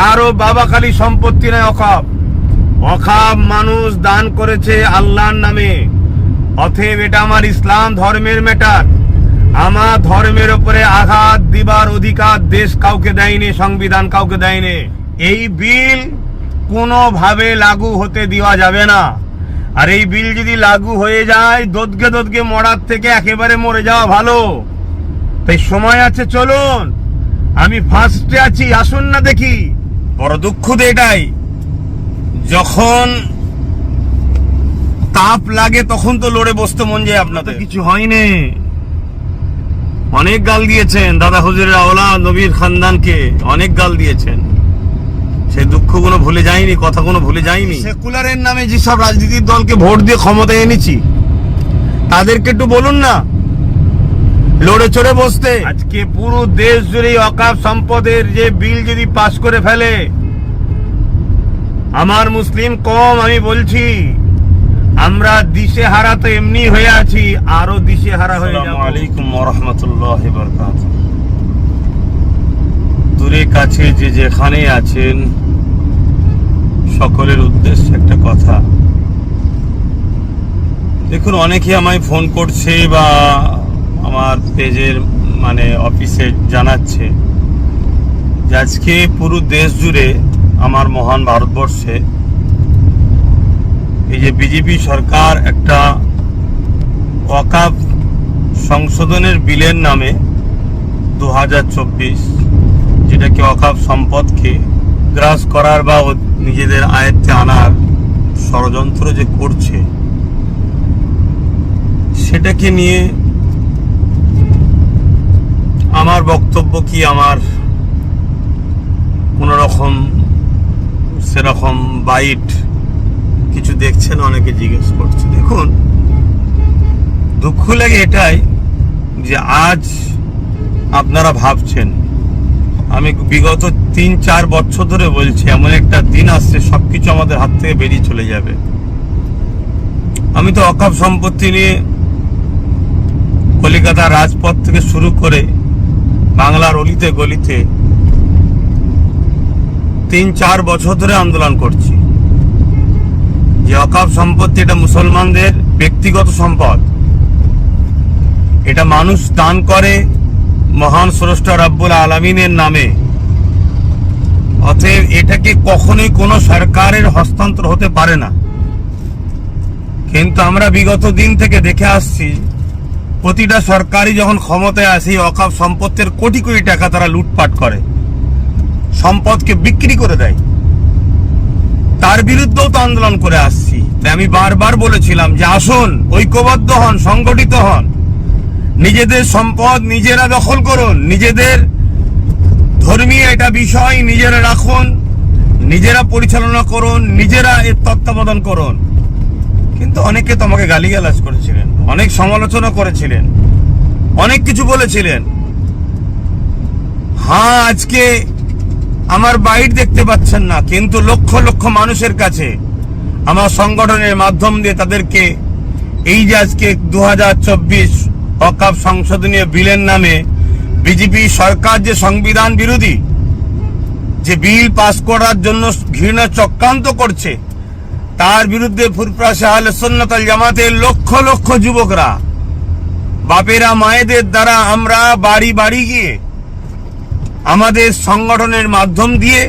কারো বাবা খালি সম্পত্তি নয়, অকাপ মানুষ দান করেছে আল্লাহর নামে। অতএব এটা আমার ইসলাম ধর্মের ম্যাটার। আমার ধর্মের উপরে আঘাত দিবার অধিকার দেশ কাউকে দেয়নি, সংবিধান কাউকে দেয়নি। এই বিল কোনোভাবে লাগু হতে দেওয়া যাবে না। আর এই বিল যদি লাগু হয়ে যায়, দোদকে মরার থেকে একেবারে মরে যাওয়া ভালো। তাই সময় আছে, চলুন। আমি ফার্স্টে আছি, আসুন না দেখি। বড় দুঃখ তো এটাই, যখন তাপ লাগে তখন তো লড়ে বসতে মন যায়। আপনাদের কিছু হয়নি। অনেক গাল দিয়েছেন দাদা হুজুরের আওলাদ নবীর খানদানকে, অনেক গাল দিয়েছেন। সেই দুঃখগুলো ভুলে যায়নি, কথাগুলো ভুলে যায়নি। সেকুলারের নামে যেসব রাজনীতির দলকে ভোট দিয়ে ক্ষমতায় এনেছি, তাদেরকে একটু বলুন না লড়ে চড়ে বসতে। আজকে পুরো দেশ জুড়ে অকাপ সম্পদের যে বিল যদি পাশ করে ফেলে, আমার মুসলিম কম আমি বলছি, আমরা দিশেহারা তো এমনি হয়ে আছি, আরো দিশেহারা হয়ে যাব। আসসালামু আলাইকুম ওয়া রাহমাতুল্লাহি ওয়া বারাকাতুহু। দূরে কাছে যে যেখানে আছেন, সকলের উদ্দেশ্যে একটা কথা। দেখুন, অনেকে আমায় ফোন করছে বা আমার পেজের অফিসে জানাচ্ছে যে আজকে পুরো দেশ জুড়ে, আমার মহান ভারতবর্ষে, এই যে বিজেপি সরকার একটা ওয়াকফ সংশোধনের বিলের নামে 2024, যেটাকে ওয়াকফ সম্পদকে গ্রাস করার বা নিজেদের আয়ত্তে আনার ষড়যন্ত্র যে করছে, সেটাকে নিয়ে আমার বক্তব্য কি, আমার কোন রকম সেরকম বাইট কিছু দেখছেন অনেকে জিজ্ঞেস করছে। দেখুন, দুঃখ লাগে এটাই যে আজ আপনারা ভাবছেন, আমি বিগত 3-4 বছর ধরে বলছি, এমন একটা দিন আসছে সবকিছু আমাদের হাত থেকে বেরিয়ে চলে যাবে। আমি তো ওয়াকফ সম্পত্তি নিয়ে কলিকাতা রাজপথ থেকে শুরু করে বাংলার অলিতে গলিতে 3-4 বছর ধরে আন্দোলন করছি যে ওয়াকফ সম্পত্তি এটা মুসলমানদের ব্যক্তিগত সম্পদ, এটা মানুষ দান করে মহান স্রষ্টা রব্বুল আলামিনের নামে। অতএব এটাকে কখনোই কোনো সরকারের হস্তান্তর হতে পারে না। কিন্তু আমরা বিগত দিন থেকে দেখে আসছি, প্রতিটা সরকারই যখন ক্ষমতায় আসে, ওয়াকফ সম্পত্তির কোটি কোটি টাকা তারা লুটপাট করে, সম্পদকে বিক্রি করে দেয়। তার বিরুদ্ধেও তো আন্দোলন করে আসছি। তাই আমি বারবার বলেছিলাম যে আসুন, ঐক্যবদ্ধ হন, সংগঠিত হন, নিজেদের সম্পদ নিজেরা দখল করুন, নিজেদের ধর্মীয় এটা বিষয় নিজেরা রাখুন, নিজেরা পরিচালনা করুন, নিজেরা এর তত্ত্বাবধান করুন। কিন্তু অনেকে তোমাকে গালিগালাজ করেছিলেন, অনেক সমালোচনা করেছিলেন, অনেক কিছু বলেছিলেন। হ্যাঁ, আজকে আমার বাইট দেখতে পাচ্ছেন না, কিন্তু লক্ষ লক্ষ মানুষের কাছে আমার সংগঠনের মাধ্যম দিয়ে তাদেরকে এই যে আজকে 2024 ওয়াকফ সংশোধনীয় বিলের নামে বিজেপি সরকার যে সংবিধান বিরোধী যে বিল পাস করার জন্য ঘৃণা চক্রান্ত করছে, তার বিরুদ্ধে ফুরফুরা আহলে সুন্নাত ওয়াল জামাতের লক্ষ লক্ষ যুবকরা, বাপেরা মায়েদের দ্বারা আমরা বাড়ি বাড়ি গিয়ে আমাদের সংগঠনের মাধ্যম দিয়ে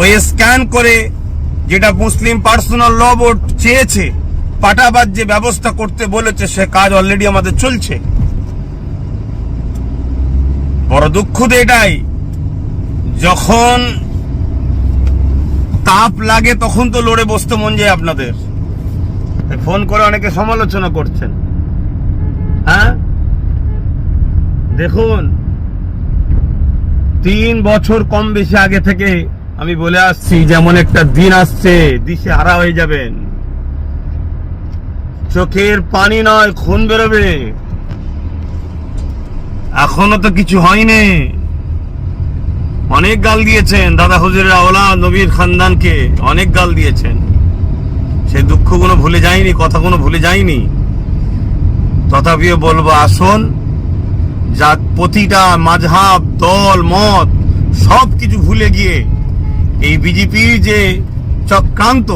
ওই স্ক্যান করে, যেটা মুসলিম পার্সোনাল ল বোর্ড চেয়েছে, পাটাবাদ যে ব্যবস্থা করতে বলেছে, সে কাজ অলরেডি আমাদের চলছে। বড় দুঃখ তো এটাই, যখন তাপ লাগে তখন তো লড়ে বসতে মন যায়। আপনাদের ফোন করে অনেকে সমালোচনা করছেন। হ্যাঁ, দেখুন, 3 বছর কম বেশি আগে থেকে আমি বলে আসছি, যেমন একটা দিন আসছে দিশে হারা হয়ে যাবেন, চোখের পানি নয় খুন বেরোবে। এখনো তো কিছু হয়নি। অনেক গাল দিয়েছেন দাদা হুজুরের আওলাদ নবীর খানদানকে, অনেক গাল দিয়েছেন। সেই দুঃখগুলো ভুলে যায়নি, কথাগুলো ভুলে যায়নি। তথাপিও বলবো, আসুন, যা প্রতিটা মাযহাব, দল, মত সব কিছু ভুলে গিয়ে এই বিজেপির যে চক্রান্ত,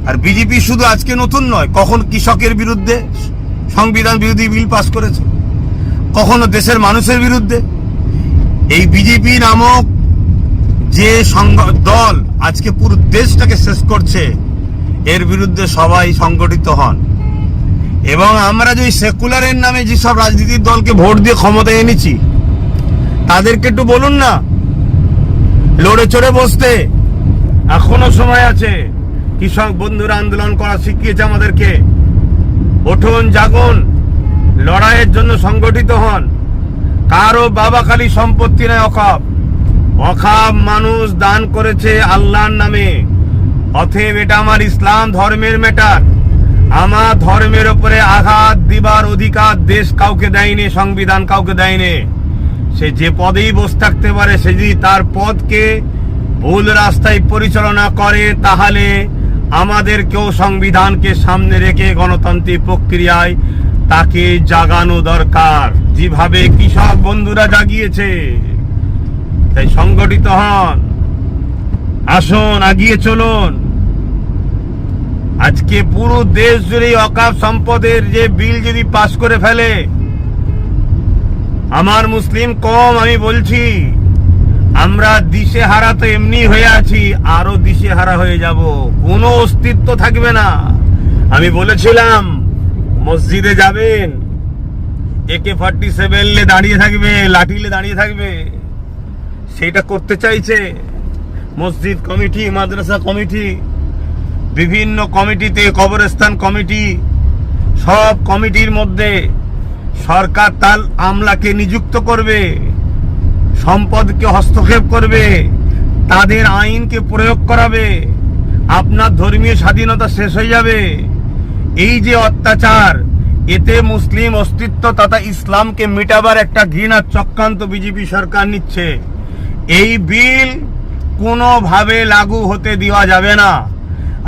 আর বিজেপি শুধু আজকে নতুন নয়, কখন কৃষকের বিরুদ্ধে সংবিধান বিরোধী বিল পাস করেছে, কখনো দেশের মানুষের বিরুদ্ধে। এই বিজেপি নামক যে দল আজকে পুরো দেশটাকে শেষ করছে, এর বিরুদ্ধে সবাই সংগঠিত হন। এবং আমরা যে সেকুলারের নামে যেসব রাজনীতির দলকে ভোট দিয়ে ক্ষমতায় এনেছি, তাদেরকে একটু বলুন না লড়ে চড়ে বসতে, এখনো সময় আছে। কৃষক বন্ধুরা আন্দোলন করা শিখিয়েছে আমাদেরকে। উঠুন, জাগুন, লড়াইয়ের জন্য সংগঠিত হন। কারো বাবা খালি সম্পত্তি নয় অকাপ, অকাপ মানুষ দান করেছে আল্লাহর নামে। অতএব এটা আমার ইসলাম ধর্মের ম্যাটার। আমার ধর্মের উপরে আঘাত দিবার অধিকার দেশ কাউকে দেয়নি, সংবিধান কাউকে দেয়নি। সে যে পদেই বসে থাকতে পারে, সে যদি তার পদকে ভুল রাস্তায় পরিচালনা করে, তাহলে আমাদেরকেও সংবিধানকে সামনে রেখে গণতান্ত্রিক প্রক্রিয়ায় তাকে জাগানো দরকার, যেভাবে কৃষক বন্ধুরা জাগিয়েছে। তাই সংগঠিত হন, আসুন, এগিয়ে চলুন। আজকে পুরো দেশ জুড়ে অকাপ সম্পদের যে বিল যদি পাস করে ফেলে, আমার মুসলিম কম, আমি বলছি, আমরা দিশেহারা তো এমনি হয়ে আছি, আরো দিশেহারা হয়ে যাব, কোনো অস্তিত্ব থাকবে না। আমি বলেছিলাম মসজিদে যাবেন, AK-47 দাঁড়িয়ে থাকবে, লাঠিলে দাঁড়িয়ে থাকবে, সেটা করতে চাইছে মসজিদ কমিটি, মাদ্রাসা কমিটি, বিভিন্ন কমিটিতে, কবরস্থান কমিটি, সব কমিটির মধ্যে সরকার তার আমলাকে নিযুক্ত করবে, সম্পদকে হস্তক্ষেপ করবে, তাদের আইনকে প্রয়োগ করাবে, আপনার ধর্মীয় স্বাধীনতা শেষ হয়ে যাবে। এই যে অত্যাচার, এতে মুসলিম অস্তিত্ব তথা ইসলামকে মিটাবার একটা ঘৃণার চক্রান্ত বিজেপি সরকার নিচ্ছে। এই বিল কোনোভাবে লাগু হতে দেওয়া যাবে না।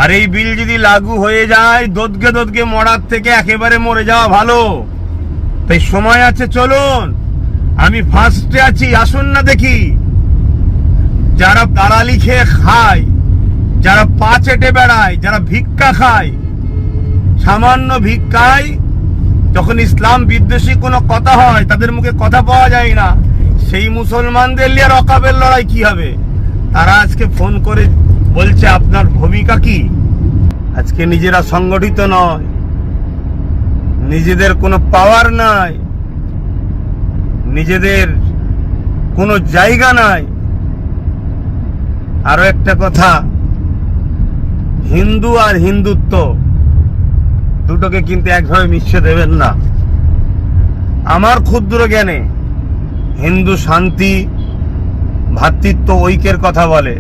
আর এই বিল যদি লাগু হয়ে যায়, দোদকে দোদকে মরার থেকে একেবারে মরে যাওয়া ভালো। তাই সময় আছে, চলুন, আমি ফার্স্টে আছি, আসুন না দেখি। যারা দালালি খেয়ে খায়, যারা পা চেটে বেড়ায়, যারা ভিক্ষা খায়, সামান্য ভিক্ষায় যখন ইসলাম বিদ্বেষী কোনো কথা হয়, তাদের মুখে কথা পাওয়া যায় না, সেই মুসলমানদের নিয়ে অকাপের লড়াই কি হবে? তারা আজকে ফোন করে বলছে আপনার ভূমিকা কি? আজকে নিজেরা সংগঠিত নয়, নিজেদের কোনো পাওয়ার নাই, নিজেদের কোনো জায়গা নাই। আরো একটা কথা, হিন্দু আর হিন্দুত্ব দুটোকে কিন্তু একভাবে মিশিয়ে দেবেন না। আমার ক্ষুদ্র জ্ঞানে হিন্দু শান্তি, ভ্রাতৃত্ব, ঐক্যের কথা বলে।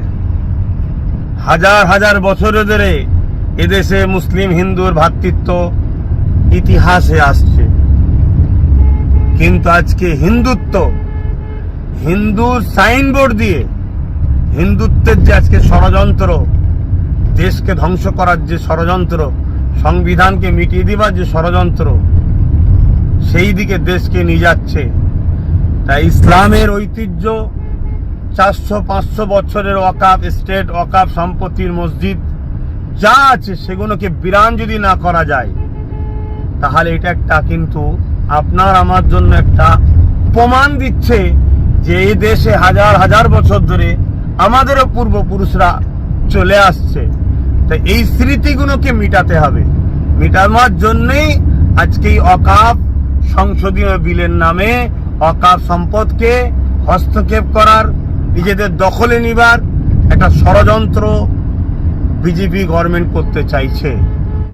হাজার হাজার বছর ধরে এদেশে মুসলিম হিন্দুর ভ্রাতৃত্ব ইতিহাসে আসছে। কিন্তু আজকে হিন্দুত্ব, হিন্দুর সাইনবোর্ড দিয়ে হিন্দুত্বের যে আজকে ষড়যন্ত্র, দেশকে ধ্বংস করার যে ষড়যন্ত্র, সংবিধানকে মিটিয়ে দিবার যে ষড়যন্ত্র, সেই দিকে দেশকে নিয়ে যাচ্ছে। তাই ইসলামের ঐতিহ্য, 400-500 বছরের ওয়াকাফ স্টেট, ওয়াকাফ সম্পত্তির মসজিদ যা আছে, সেগুলোকে বিরান যদি না করা যায়, তাহলে এটা একটা কিন্তু আপনার আমার জন্য একটা প্রমাণ দিচ্ছে যে এই দেশে হাজার হাজার বছর ধরে আমাদেরও পূর্বপুরুষরা চলে আসছে। তাই এই স্মৃতিগুলোকে মিটাতে হবে। মিটানোর জন্যই আজকে এই ওয়াকাফ সংশোধনী বিলের নামে ওয়াকাফ সম্পদকে হস্তক্ষেপ করার, নিজেদের দখলে নিবার একটা ষড়যন্ত্র বিজেপি গভর্নমেন্ট করতে চাইছে।